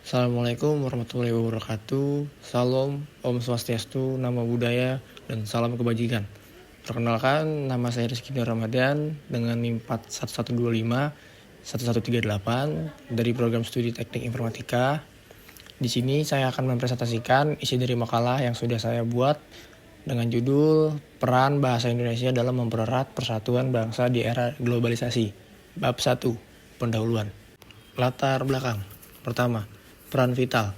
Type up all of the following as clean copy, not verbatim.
Assalamualaikum warahmatullahi wabarakatuh. Salam, Om Swastiastu, Namo Buddhaya, dan salam kebajikan. Perkenalkan, nama saya Rizky Nur Ramadan dengan NIM 4125 1138 dari program studi Teknik Informatika. Di sini saya akan mempresentasikan isi dari makalah yang sudah saya buat dengan judul Peran Bahasa Indonesia dalam Mempererat Persatuan Bangsa di Era Globalisasi. Bab 1, Pendahuluan. Latar belakang. Pertama, peran vital.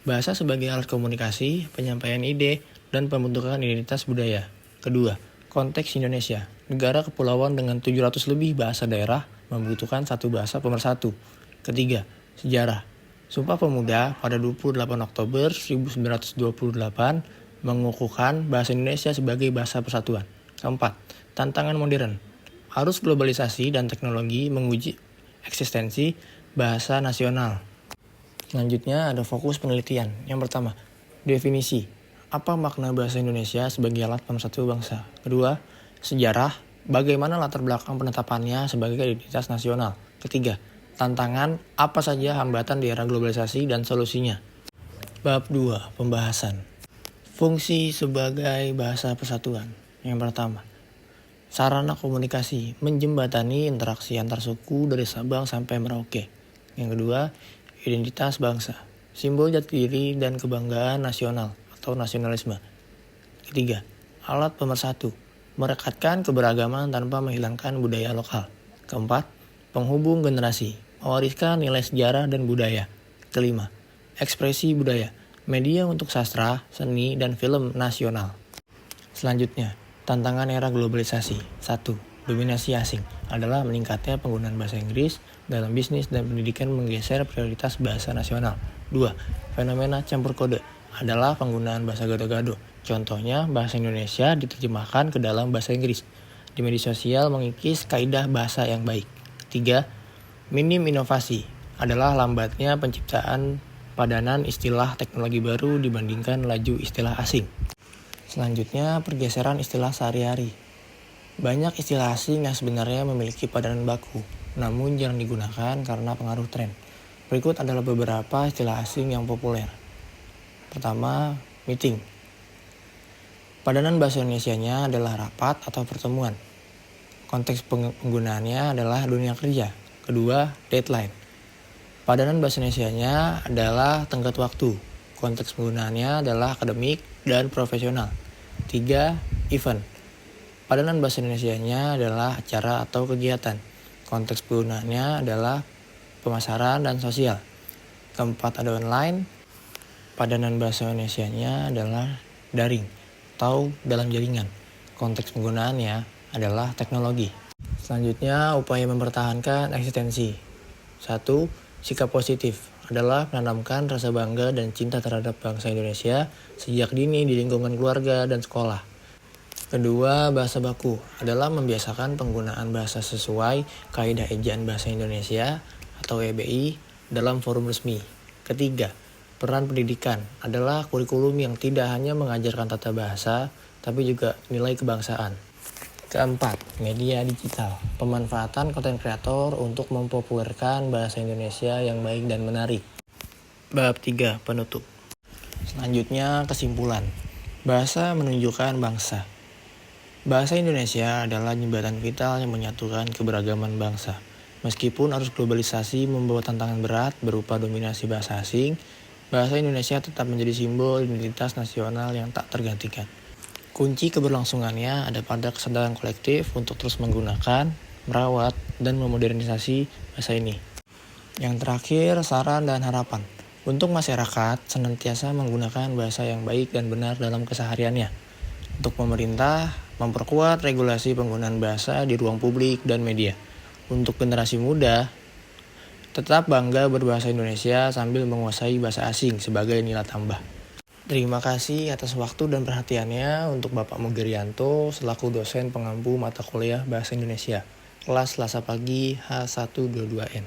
Bahasa sebagai alat komunikasi, penyampaian ide, dan pembentukan identitas budaya. Kedua, konteks Indonesia. Negara kepulauan dengan 700 lebih bahasa daerah membutuhkan satu bahasa pemersatu. Ketiga, sejarah. Sumpah Pemuda pada 28 Oktober 1928 mengukuhkan bahasa Indonesia sebagai bahasa persatuan. Keempat, tantangan modern. Arus globalisasi dan teknologi menguji eksistensi bahasa nasional. Selanjutnya ada fokus penelitian. Yang pertama, definisi. Apa makna bahasa Indonesia sebagai alat pemersatu bangsa? Kedua, sejarah. Bagaimana latar belakang penetapannya sebagai identitas nasional? Ketiga, tantangan. Apa saja hambatan di era globalisasi dan solusinya? Bab 2, pembahasan. Fungsi sebagai bahasa persatuan. Yang pertama, sarana komunikasi. Menjembatani interaksi antar suku dari Sabang sampai Merauke. Yang kedua, identitas bangsa, simbol jati diri dan kebanggaan nasional atau nasionalisme. Ketiga, alat pemersatu, merekatkan keberagaman tanpa menghilangkan budaya lokal. Keempat, penghubung generasi, mewariskan nilai sejarah dan budaya. Kelima, ekspresi budaya, media untuk sastra, seni, dan film nasional. Selanjutnya, tantangan era globalisasi. 1. Dominasi asing adalah meningkatnya penggunaan bahasa Inggris dalam bisnis dan pendidikan menggeser prioritas bahasa nasional. 2. Fenomena campur kode adalah penggunaan bahasa gado-gado. Contohnya, bahasa Indonesia diterjemahkan ke dalam bahasa Inggris. Di media sosial mengikis kaidah bahasa yang baik. 3. Minim inovasi adalah lambatnya penciptaan padanan istilah teknologi baru dibandingkan laju istilah asing. Selanjutnya, pergeseran istilah sehari-hari. Banyak istilah asing yang sebenarnya memiliki padanan baku, namun jarang digunakan karena pengaruh tren. Berikut adalah beberapa istilah asing yang populer. Pertama, meeting. Padanan bahasa Indonesianya adalah rapat atau pertemuan. Konteks penggunaannya adalah dunia kerja. Kedua, deadline. Padanan bahasa Indonesianya adalah tenggat waktu. Konteks penggunaannya adalah akademik dan profesional. 3. Event. Padanan bahasa Indonesianya adalah acara atau kegiatan. Konteks penggunaannya adalah pemasaran dan sosial. Keempat, ada online. Padanan bahasa Indonesianya adalah daring atau dalam jaringan. Konteks penggunaannya adalah teknologi. Selanjutnya, upaya mempertahankan eksistensi. 1. Sikap positif adalah menanamkan rasa bangga dan cinta terhadap bangsa Indonesia sejak dini di lingkungan keluarga dan sekolah. Kedua, bahasa baku adalah membiasakan penggunaan bahasa sesuai kaidah ejaan bahasa Indonesia atau EBI dalam forum resmi. Ketiga, peran pendidikan adalah kurikulum yang tidak hanya mengajarkan tata bahasa, tapi juga nilai kebangsaan. Keempat, media digital. Pemanfaatan konten kreator untuk mempopulerkan bahasa Indonesia yang baik dan menarik. Bab 3, penutup. Selanjutnya, kesimpulan. Bahasa menunjukkan bangsa. Bahasa Indonesia adalah jembatan vital yang menyatukan keberagaman bangsa. Meskipun arus globalisasi membawa tantangan berat berupa dominasi bahasa asing, bahasa Indonesia tetap menjadi simbol identitas nasional yang tak tergantikan. Kunci keberlangsungannya ada pada kesadaran kolektif untuk terus menggunakan, merawat, dan memodernisasi bahasa ini. Yang terakhir, saran dan harapan. Untuk masyarakat, senantiasa menggunakan bahasa yang baik dan benar dalam kesehariannya. Untuk pemerintah, memperkuat regulasi penggunaan bahasa di ruang publik dan media. Untuk generasi muda, tetap bangga berbahasa Indonesia sambil menguasai bahasa asing sebagai nilai tambah. Terima kasih atas waktu dan perhatiannya untuk Bapak Mugerianto selaku dosen pengampu mata kuliah Bahasa Indonesia, kelas Selasa pagi H122N.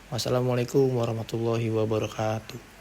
Wassalamualaikum warahmatullahi wabarakatuh.